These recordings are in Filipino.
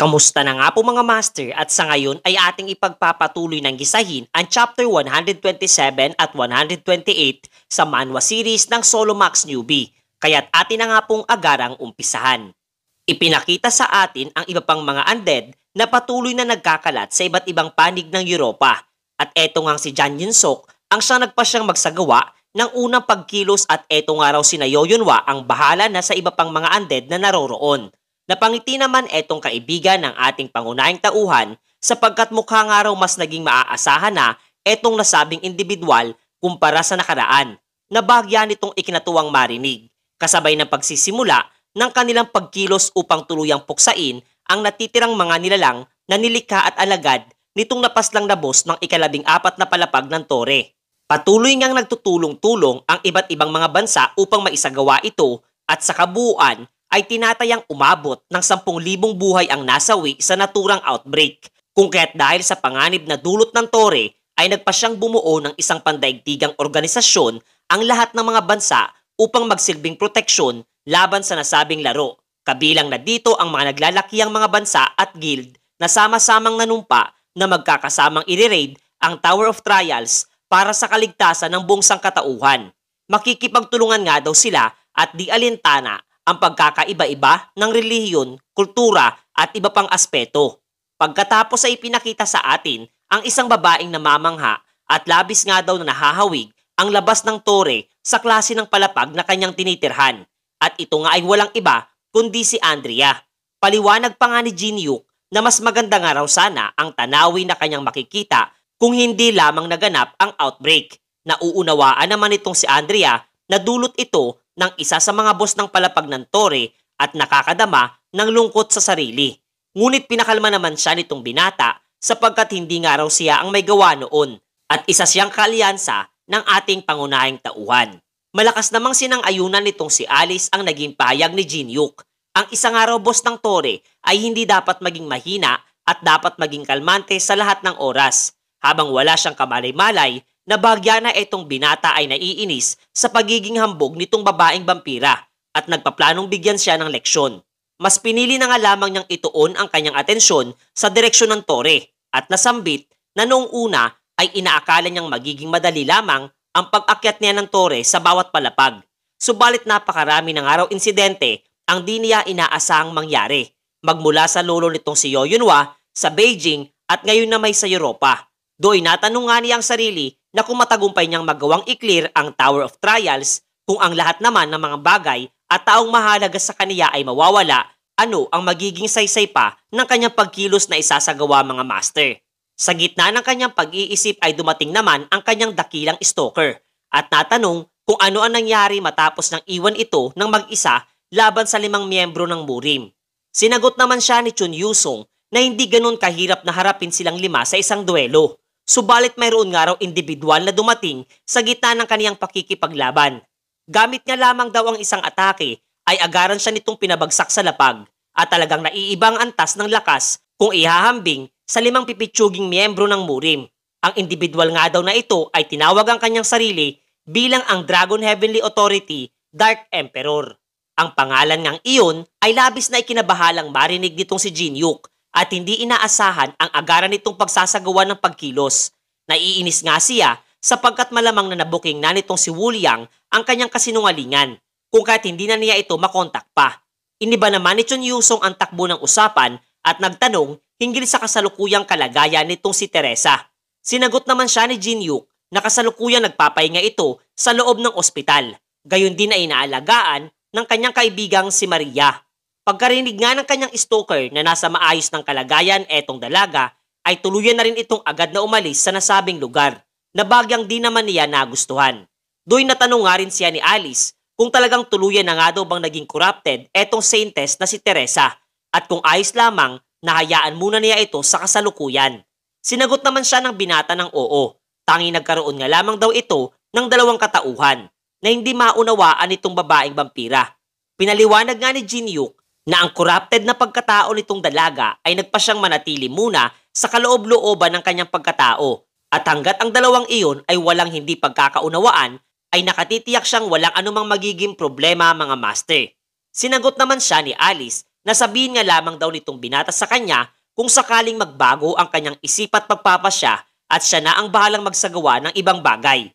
Kamusta na nga po mga master at sa ngayon ay ating ipagpapatuloy ng gisahin ang chapter 127 at 128 sa manhwa series ng Solo Max Newbie, kaya't atin na nga pong agarang umpisahan. Ipinakita sa atin ang iba pang mga undead na patuloy na nagkakalat sa iba't ibang panig ng Europa at eto ngang si Jan Yun-sok ang siyang nagpasyang magsagawa ng unang pagkilos at eto nga raw sina Yoyunwa ang bahala na sa iba pang mga undead na naroroon. Napangiti naman etong kaibigan ng ating pangunahing tauhan sapagkat mukha nga raw mas naging maaasahan na etong nasabing individual kumpara sa nakaraan na bahagya nitong ikinatuwang marinig kasabay ng pagsisimula ng kanilang pagkilos upang tuluyang puksain ang natitirang mga nilalang na nilikha at alagad nitong napaslang na boss ng ika-14 na palapag ng tore. Patuloy ngang nagtutulong-tulong ang iba't ibang mga bansa upang maisagawa ito at sa kabuuan ay tinatayang umabot ng 10,000 buhay ang nasawi sa naturang outbreak. Kung kaya't dahil sa panganib na dulot ng tore ay nagpasyang bumuo ng isang pandaigdigang organisasyon ang lahat ng mga bansa upang magsilbing proteksyon laban sa nasabing laro. Kabilang na dito ang mga naglalakihang mga bansa at guild na sama-samang nanumpa na magkakasamang i-raid ang Tower of Trials para sa kaligtasan ng buong sangkatauhan. Makikipagtulungan nga daw sila at di alintana ang pagkakaiba-iba ng relihiyon, kultura at iba pang aspeto. Pagkatapos ay ipinakita sa atin ang isang babaeng namamangha at labis nga daw na nahahawig ang labas ng tore sa klase ng palapag na kanyang tinitirhan. At ito nga ay walang iba kundi si Andrea. Paliwanag pa nga ni Jin-yook na mas maganda nga raw sana ang tanawin na kanyang makikita kung hindi lamang naganap ang outbreak. Nauunawaan naman itong si Andrea na dulot ito ng isa sa mga boss ng palapag ng tore at nakakadama ng lungkot sa sarili. Ngunit pinakalma naman siya nitong binata sapagkat hindi nga raw siya ang may gawa noon at isa siyang kaalyansa ng ating pangunahing tauhan. Malakas namang sinang-ayunan nitong si Alice ang naging pahayag ni Jin-yook. Ang isang araw boss ng tore ay hindi dapat maging mahina at dapat maging kalmante sa lahat ng oras. Habang wala siyang kamalay-malay na bahagya na itong binata ay naiinis sa pagiging hambog nitong babaeng vampira at nagpaplanong bigyan siya ng leksyon. Mas pinili na nga lamang niyang ituon ang kanyang atensyon sa direksyon ng tore at nasambit na noong una ay inaakala niyang magiging madali lamang ang pag-akyat niya ng tore sa bawat palapag. Subalit napakarami ng araw insidente ang di niya inaasahang mangyari, magmula sa lolo nitong si Yoyunwa sa Beijing at ngayon na may sa Europa. Do'y natanong nga niya ang sarili na kung matagumpay niyang magawang i-clear ang Tower of Trials, kung ang lahat naman ng mga bagay at taong mahalaga sa kaniya ay mawawala, ano ang magiging saysay pa ng kanyang pagkilos na isasagawa mga master. Sa gitna ng kanyang pag-iisip ay dumating naman ang kanyang dakilang stalker at natanong kung ano ang nangyari matapos nang iwan ito ng mag-isa laban sa 5 miyembro ng Murim. Sinagot naman siya ni Chun Yusong na hindi ganun kahirap na harapin silang 5 sa isang duelo. Subalit mayroon nga raw individual na dumating sa gitna ng kaniyang pakikipaglaban. Gamit niya lamang daw ang isang atake ay agaran siya nitong pinabagsak sa lapag at talagang naiibang antas ng lakas kung ihahambing sa 5 pipitsuging miyembro ng Murim. Ang individual nga daw na ito ay tinawag ang kanyang sarili bilang ang Dragon Heavenly Authority Dark Emperor. Ang pangalan ngang iyon ay labis na ikinabahalang marinig nitong si Jin-yook at hindi inaasahan ang agaran nitong pagsasagawa ng pagkilos. Naiinis nga siya sapagkat malamang na nabuking na nitong si Wu Liang ang kanyang kasinungalingan kung kahit hindi na niya ito makontak pa. Iniba naman ni Chun Yusong ang takbo ng usapan at nagtanong hinggil sa kasalukuyang kalagayan nitong si Teresa. Sinagot naman siya ni Jin-yook na kasalukuyang nagpapahinga ito sa loob ng ospital. Gayon din na inaalagaan ng kanyang kaibigang si Maria. Pagkarinig nga ng kanyang stalker na nasa maayos ng kalagayan etong dalaga, ay tuluyan na rin itong agad na umalis sa nasabing lugar, na bagyang di naman niya nagustuhan. Do'y natanong nga rin siya ni Alice kung talagang tuluyan na nga daw bang naging corrupted etong saintess na si Teresa, at kung ayos lamang, nahayaan muna niya ito sa kasalukuyan. Sinagot naman siya ng binata ng oo, tanging nagkaroon nga lamang daw ito ng 2 katauhan, na hindi maunawaan itong babaeng vampira. Pinaliwanag nga ni Jin-yook na ang corrupted na pagkatao nitong dalaga ay nagpasyang manatili muna sa kaloob-looban ng kanyang pagkatao at hanggat ang 2 iyon ay walang hindi pagkakaunawaan ay nakatitiyak siyang walang anumang magiging problema mga master. Sinagot naman siya ni Alice Nasabihin nga lamang daw nitong binata sa kanya kung sakaling magbago ang kanyang isip at pagpapasya at siya na ang bahalang magsagawa ng ibang bagay.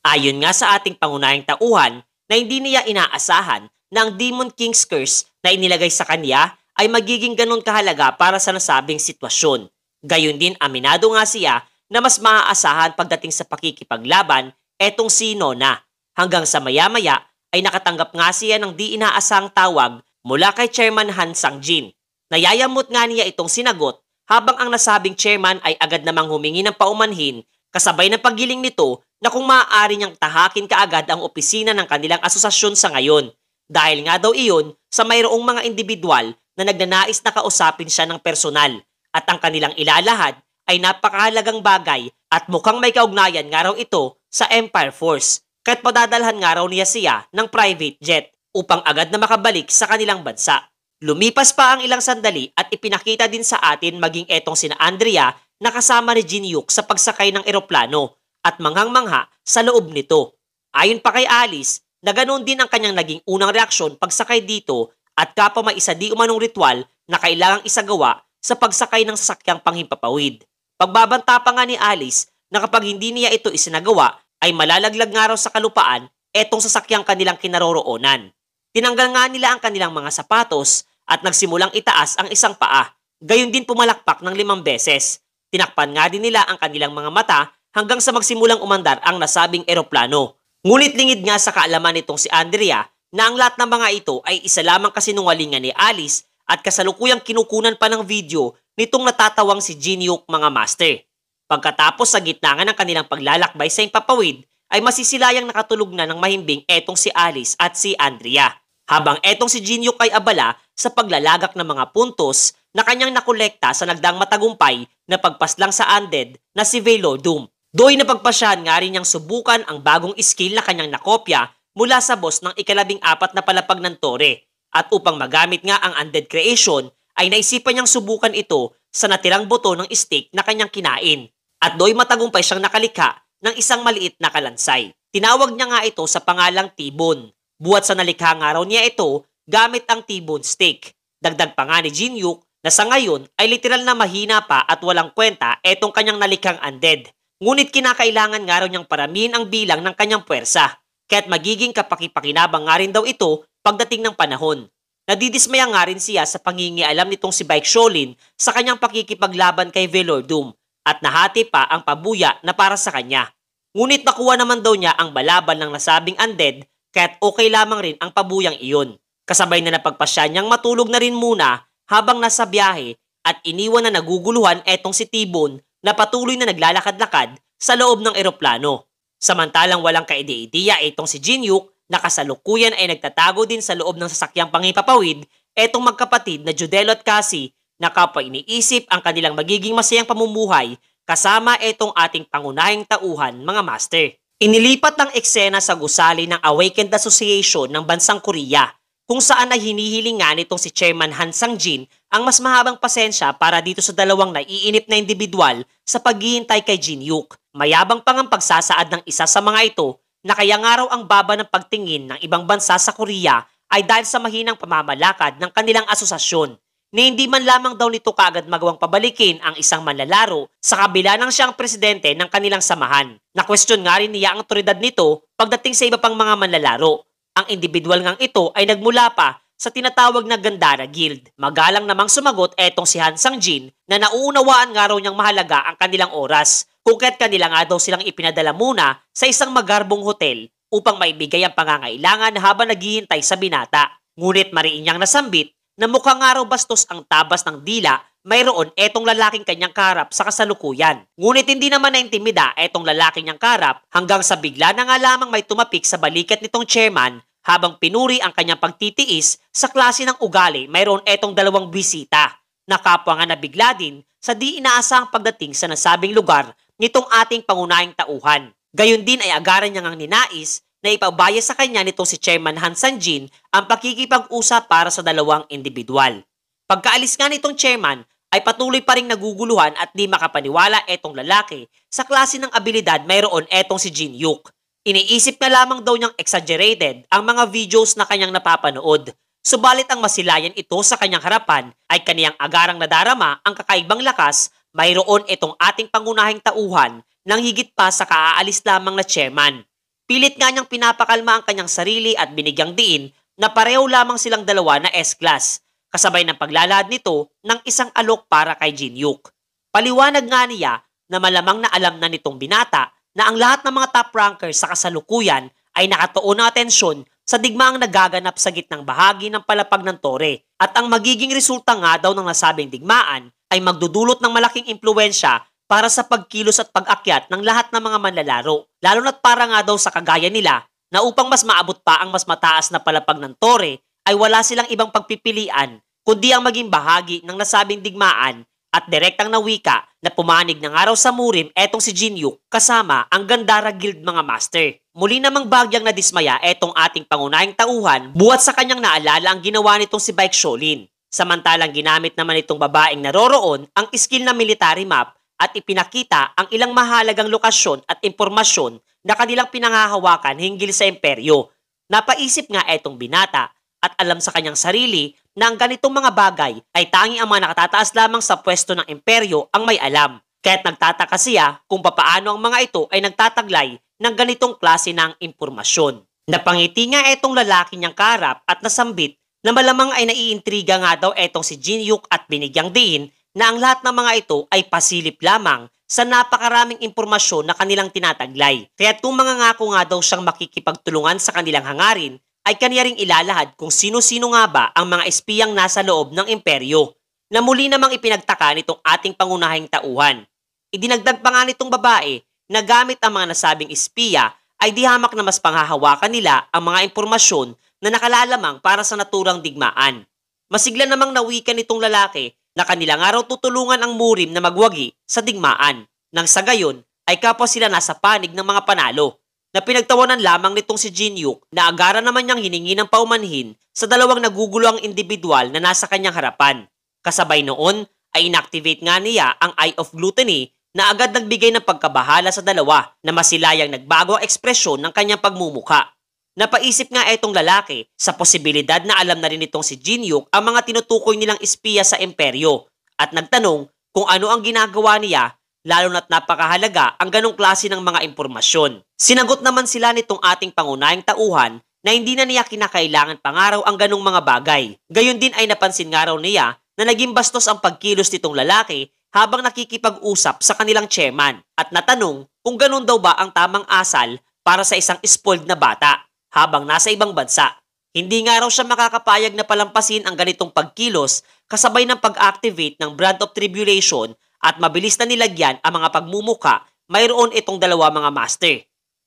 Ayon nga sa ating pangunahing tauhan na hindi niya inaasahan na ang Demon King's Curse na inilagay sa kanya ay magiging ganun kahalaga para sa nasabing sitwasyon. Gayon din aminado nga siya na mas maaasahan pagdating sa pakikipaglaban etong si Nona. Hanggang sa maya-maya ay nakatanggap nga siya ng di inaasahang tawag mula kay Chairman Han Sang-jin. Nayayamot nga niya itong sinagot habang ang nasabing chairman ay agad namang humingi ng paumanhin kasabay ng paggiling nito na kung maaari niyang tahakin kaagad ang opisina ng kanilang asosasyon sa ngayon. Dahil nga daw iyon sa mayroong mga individual na nagnanais na kausapin siya ng personal at ang kanilang ilalahad ay napakahalagang bagay at mukhang may kaugnayan nga raw ito sa Empire Force. Kaya't padadalhan nga raw niya siya ng private jet upang agad na makabalik sa kanilang bansa. Lumipas pa ang ilang sandali at ipinakita din sa atin maging etong sina Andrea na kasama ni Jin-Hyuk sa pagsakay ng eroplano at manghang-mangha sa loob nito. Ayon pa kay Alice, na ganoon din ang kanyang naging unang reaksyon pagsakay dito at kapwa may isa di umanong ritual na kailangang isagawa sa pagsakay ng sasakyang panghimpapawid. Pagbabanta pa nga ni Alice na kapag hindi niya ito isinagawa ay malalaglag nga raw sa kalupaan etong sasakyang kanilang kinaroroonan. Tinanggal nga nila ang kanilang mga sapatos at nagsimulang itaas ang isang paa. Gayon din pumalakpak ng 5 beses. Tinakpan nga din nila ang kanilang mga mata hanggang sa magsimulang umandar ang nasabing eroplano. Ngunit lingid nga sa kaalaman nitong si Andrea na ang lahat ng mga ito ay isa lamang kasinungalingan ni Alice at kasalukuyang kinukunan pa ng video nitong natatawang si Jin-Hyuk mga master. Pagkatapos sa gitna nga ng kanilang paglalakbay sa impapawid ay masisilayang nakatulog na ng mahimbing etong si Alice at si Andrea. Habang etong si Jin-Hyuk ay abala sa paglalagak ng mga puntos na kanyang nakolekta sa nagdaang matagumpay na pagpaslang sa undead na si Velodum. Doy na pagpasyahan nga rin niyang subukan ang bagong skill na kanyang nakopya mula sa boss ng ika-14 na palapag ng tore. At upang magamit nga ang undead creation ay naisipan niyang subukan ito sa natirang buto ng stick na kanyang kinain. At doy matagumpay siyang nakalika ng isang maliit na kalansay. Tinawag niya nga ito sa pangalang T-bone. Buhat sa nalikha nga raw niya ito gamit ang T-bone stick. Dagdag pa nga ni Jin-Hyuk na sa ngayon ay literal na mahina pa at walang kwenta etong kanyang nalikhang undead. Ngunit kinakailangan nga raw niyang paramihin ang bilang ng kanyang puwersa. Kaya't magiging kapakipakinabang nga rin daw ito pagdating ng panahon. Nadidismaya nga rin siya sa pangingialam nitong si Baek Shaolin sa kanyang pakikipaglaban kay Velordum at nahati pa ang pabuya na para sa kanya. Ngunit nakuha naman daw niya ang balaban ng nasabing undead kaya't okay lamang rin ang pabuyang iyon. Kasabay na napagpasya niyang matulog na rin muna habang nasa biyahe at iniwan na naguguluhan etong si T-bone na patuloy na naglalakad-lakad sa loob ng eroplano. Samantalang walang kaide-ideya etong si Jin-Hyuk na kasalukuyan ay nagtatago din sa loob ng sasakyang panghimpapawid etong magkapatid na Judelo at Cassie na kapwa iniisip ang kanilang magiging masayang pamumuhay kasama etong ating pangunahing tauhan mga master. Inilipat ng eksena sa gusali ng Awakened Association ng bansang Korea kung saan ay hinihiling nga nitong si Chairman Han Sang-jin ang mas mahabang pasensya para dito sa dalawang naiinip na individual sa paghihintay kay Jin-Hyuk. Mayabang pang ang pagsasaad ng isa sa mga ito na kaya nga raw ang baba ng pagtingin ng ibang bansa sa Korea ay dahil sa mahinang pamamalakad ng kanilang asosasyon na hindi man lamang daw nito kaagad magawang pabalikin ang isang manlalaro sa kabila ng siyang presidente ng kanilang samahan. Na-question nga rin niya ang otoridad nito pagdating sa iba pang mga manlalaro. Ang individual ngang ito ay nagmula pa sa tinatawag na Gandara Guild. Magalang namang sumagot etong si Han Sang-jin na nauunawaan nga raw niyang mahalaga ang kanilang oras kung kaya't kanila nga daw silang ipinadala muna sa isang magarbong hotel upang maibigay ang pangangailangan habang naghihintay sa binata. Ngunit mariin niyang nasambit na mukhang nga raw bastos ang tabas ng dila mayroon etong lalaking kanyang kaharap sa kasalukuyan. Ngunit hindi naman naintimida etong lalaking niyang kaharap hanggang sa bigla na nga lamang may tumapik sa balikat nitong chairman habang pinuri ang kanyang pagtitiis sa klase ng ugali mayroon etong dalawang bisita na kapwa nga nabigla din sa di inaasahang pagdating sa nasabing lugar nitong ating pangunahing tauhan. Gayon din ay agaran niya ngang ninais na ipabaya sa kanya nitong si Chairman Han Sang-jin ang pakikipag-usap para sa dalawang individual. Pagkaalis nga nitong chairman ay patuloy pa ring naguguluhan at di makapaniwala etong lalaki sa klase ng abilidad mayroon etong si Jin-Hyuk. Iniisip na lamang daw niyang exaggerated ang mga videos na kanyang napapanood Subalit ang masilayan ito sa kanyang harapan ay kaniyang agarang nadarama ang kakaibang lakas, mayroon itong ating pangunahing tauhan nang higit pa sa kaaalis lamang na chairman. Pilit nga niyang pinapakalma ang kanyang sarili at binigyang diin na pareho lamang silang dalawa na S-class, kasabay ng paglalahad nito ng isang alok para kay Jin-Hyuk. Paliwanag nga niya na malamang na alam na nitong binata na ang lahat ng mga top rankers sa kasalukuyan ay nakatuon ng atensyon sa digmaang nagaganap sa gitnang bahagi ng palapag ng tore at ang magiging resulta nga daw ng nasabing digmaan ay magdudulot ng malaking impluwensya para sa pagkilos at pag-akyat ng lahat ng mga manlalaro. Lalo na't para nga daw sa kagaya nila na upang mas maabot pa ang mas mataas na palapag ng tore ay wala silang ibang pagpipilian kundi ang maging bahagi ng nasabing digmaan at direktang nawika na pumanig ng araw sa murim etong si Jin-Hyuk kasama ang Gandara Guild mga master. Muli namang bagyang nadismaya etong ating pangunahing tauhan buhat sa kanyang naalala ang ginawa nitong si Baek Shaolin. Samantalang ginamit naman itong babaeng naroroon ang skill na military map at ipinakita ang ilang mahalagang lokasyon at impormasyon na kanilang pinangahawakan hinggil sa imperyo. Napaisip nga etong binata at alam sa kanyang sarili na ang ganitong mga bagay ay tanging ang mga nakatataas lamang sa pwesto ng imperyo ang may alam. Kaya't nagtataka siya kung papaano ang mga ito ay nagtataglay ng ganitong klase ng impormasyon. Napangiti nga etong lalaki niyang kaharap at nasambit na malamang ay naiintriga nga daw etong si Jin-Hyuk at binigyang diin na ang lahat ng mga ito ay pasilip lamang sa napakaraming impormasyon na kanilang tinataglay. Kaya't kung mga ngako nga daw siyang makikipagtulungan sa kanilang hangarin, ay kaniya ring ilalahad kung sino-sino nga ba ang mga espiyang nasa loob ng imperyo, na muli namang ipinagtaka nitong ating pangunahing tauhan. Idinagdag pa nga nitong babae na gamit ang mga nasabing espiya ay di hamak na mas panghahawakan nila ang mga impormasyon na nakalalamang para sa naturang digmaan. Masigla namang nawika nitong lalaki na kanila nga raw tutulungan ang murim na magwagi sa digmaan, nang sa gayon ay kapwa sila nasa panig ng mga panalo, na pinagtawanan lamang nitong si Jin-Hyuk na agara naman niyang hiningi ng paumanhin sa dalawang naguguluhang individual na nasa kanyang harapan. Kasabay noon ay inactivate nga niya ang Eye of Gluttony na agad nagbigay ng pagkabahala sa dalawa na masilayang nagbago ang ekspresyon ng kanyang pagmumuka. Napaisip nga etong lalaki sa posibilidad na alam na rin itong si Jin-Hyuk ang mga tinutukoy nilang espiya sa imperyo at nagtanong kung ano ang ginagawa niya, lalo na't napakahalaga ang ganong klase ng mga impormasyon. Sinagot naman sila nitong ating pangunahing tauhan na hindi na niya kinakailangan pangaraw ang ganong mga bagay. Gayon din ay napansin nga raw niya na naging bastos ang pagkilos nitong lalaki habang nakikipag-usap sa kanilang chairman at natanong kung ganon daw ba ang tamang asal para sa isang spoiled na bata habang nasa ibang bansa. Hindi nga raw siya makakapayag na palampasin ang ganitong pagkilos kasabay ng pag-activate ng Brand of Tribulation at mabilis na nilagyan ang mga pagmumuka mayroon itong dalawa mga master.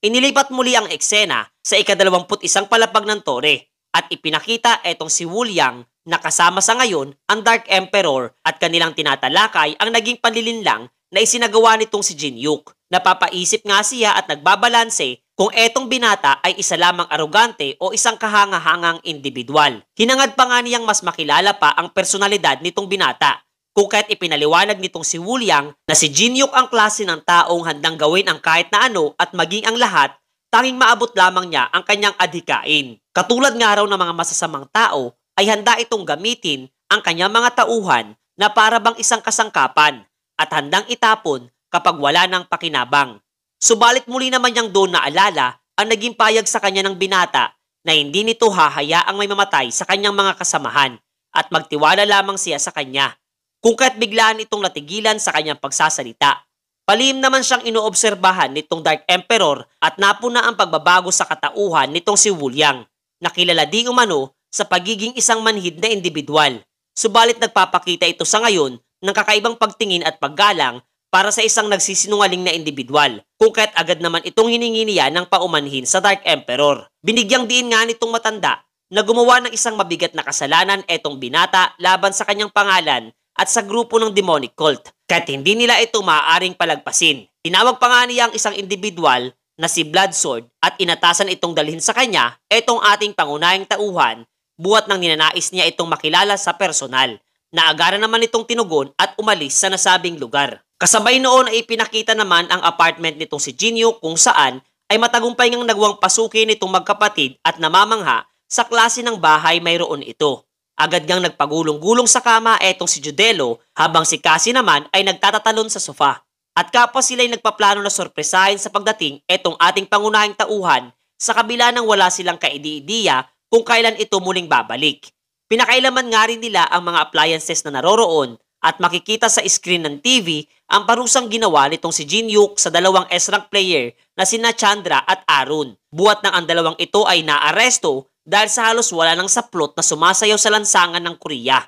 Inilipat muli ang eksena sa ika-21 palapag ng tore at ipinakita etong si Wuliang na kasama sa ngayon ang Dark Emperor at kanilang tinatalakay ang naging panlilinlang na isinagawa nitong si Jin-Hyuk. Napapaisip nga siya at nagbabalanse kung etong binata ay isa lamang arogante o isang kahanga-hangang individual. Hinangad pa nga niyang mas makilala pa ang personalidad nitong binata, kung kaya't ipinaliwanag nitong si Wuliang na si Jin-Hyuk ang klase ng taong handang gawin ang kahit na ano at maging ang lahat, tanging maabot lamang niya ang kanyang adhikain. Katulad nga raw ng mga masasamang tao, ay handa itong gamitin ang kanyang mga tauhan na para bang isang kasangkapan at handang itapon kapag wala ng pakinabang. Subalit muli naman niyang doon naalala ang naging payag sa kanya ng binata na hindi nito hahayaang may mamatay sa kanyang mga kasamahan at magtiwala lamang siya sa kanya. Kung kaya't biglaan itong natigilan sa kanyang pagsasalita. Palihim naman siyang inoobserbahan nitong Dark Emperor at napuna ang pagbabago sa katauhan nitong si Wuliang, na kilala di umano sa pagiging isang manhid na individual. Subalit nagpapakita ito sa ngayon ng kakaibang pagtingin at paggalang para sa isang nagsisinungaling na individual, kung kaya't agad naman itong hiningi niya ng paumanhin sa Dark Emperor. Binigyang diin nga nitong matanda na gumawa ng isang mabigat na kasalanan etong binata laban sa kanyang pangalan at sa grupo ng demonic cult, kaya't hindi nila ito maaaring palagpasin. Tinawag pa nga niya ang isang individual na si Bloodsword at inatasan itong dalhin sa kanya etong ating pangunahing tauhan, buhat ng ninanais niya itong makilala sa personal. Naagara naman itong tinugon at umalis sa nasabing lugar. Kasabay noon ay ipinakita naman ang apartment nitong si Jin-Hyuk kung saan ay matagumpay ngang nagawang pasukin nitong magkapatid at namamangha sa klase ng bahay mayroon ito. Agad ngang nagpagulong-gulong sa kama etong si Judelo habang si Cassie naman ay nagtatatalon sa sofa. At kapwa sila'y nagpaplano na sorpresahin sa pagdating etong ating pangunahing tauhan sa kabila ng wala silang kaidi-idiya kung kailan ito muling babalik. Pinakailaman nga rin nila ang mga appliances na naroroon at makikita sa screen ng TV ang parusang ginawa nitong si Jin-Hyuk sa dalawang S-rank player na sina Chandra at Arun. Buwat ng ang dalawang ito ay naaresto dahil sa halos wala nang saplot na sumasayaw sa lansangan ng Korea.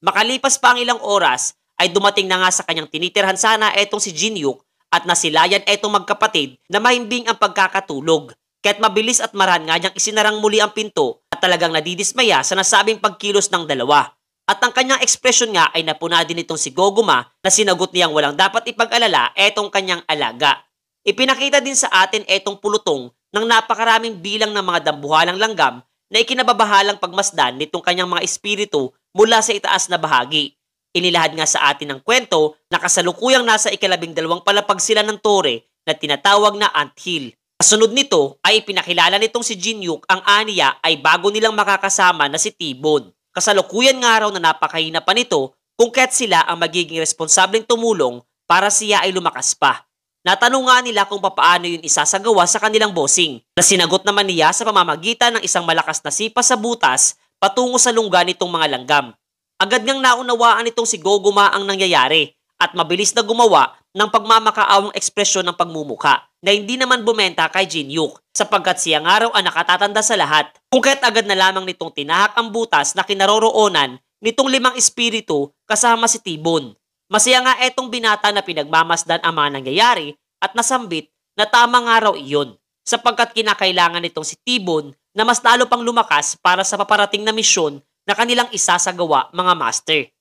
Makalipas pa ang ilang oras ay dumating na nga sa kanyang tinitirhan sana etong si Jin-Hyuk at nasilayan etong magkapatid na mahimbing ang pagkakatulog. Kaya't mabilis at marahan nga niyang isinarang muli ang pinto at talagang nadidismaya sa nasabing pagkilos ng dalawa. At ang kanyang ekspresyon nga ay napuna din itong si Goguma na sinagot niyang walang dapat ipag-alala etong kanyang alaga. Ipinakita din sa atin etong pulutong ng napakaraming bilang ng mga dambuhalang langgam na ikinababahalang pagmasdan nitong kanyang mga espiritu mula sa itaas na bahagi. Inilahad nga sa atin ng kwento na kasalukuyang nasa ika-12 palapag sila ng tore na tinatawag na Anthill. Kasunod nito ay ipinakilala nitong si Jin-Hyuk ang aniya ay bago nilang makakasama na si T-Bone. Kasalukuyan nga raw na napakahina pa nito kung kaya't sila ang magiging responsableng tumulong para siya ay lumakas pa. Natanong nga nila kung papaano yun isasagawa sa kanilang bossing na sinagot naman niya sa pamamagitan ng isang malakas na sipa sa butas patungo sa lungga nitong mga langgam. Agad ngang naunawaan nitong si Goguma ang nangyayari at mabilis na gumawa ng pagmamakaawang ekspresyon ng pagmumuka na hindi naman bumenta kay Jin-Hyuk sapagkat siya nga raw ang nakatatanda sa lahat. Kung kaya't agad na lamang nitong tinahak ang butas na kinaroroonan nitong 5 espiritu kasama si T-Bone. Masaya nga etong binata na pinagmamasdan ang mga nangyayari at nasambit na tama nga raw iyon sapagkat kinakailangan nitong si T-Bone na mas lalo pang lumakas para sa paparating na misyon na kanilang isasagawa mga master.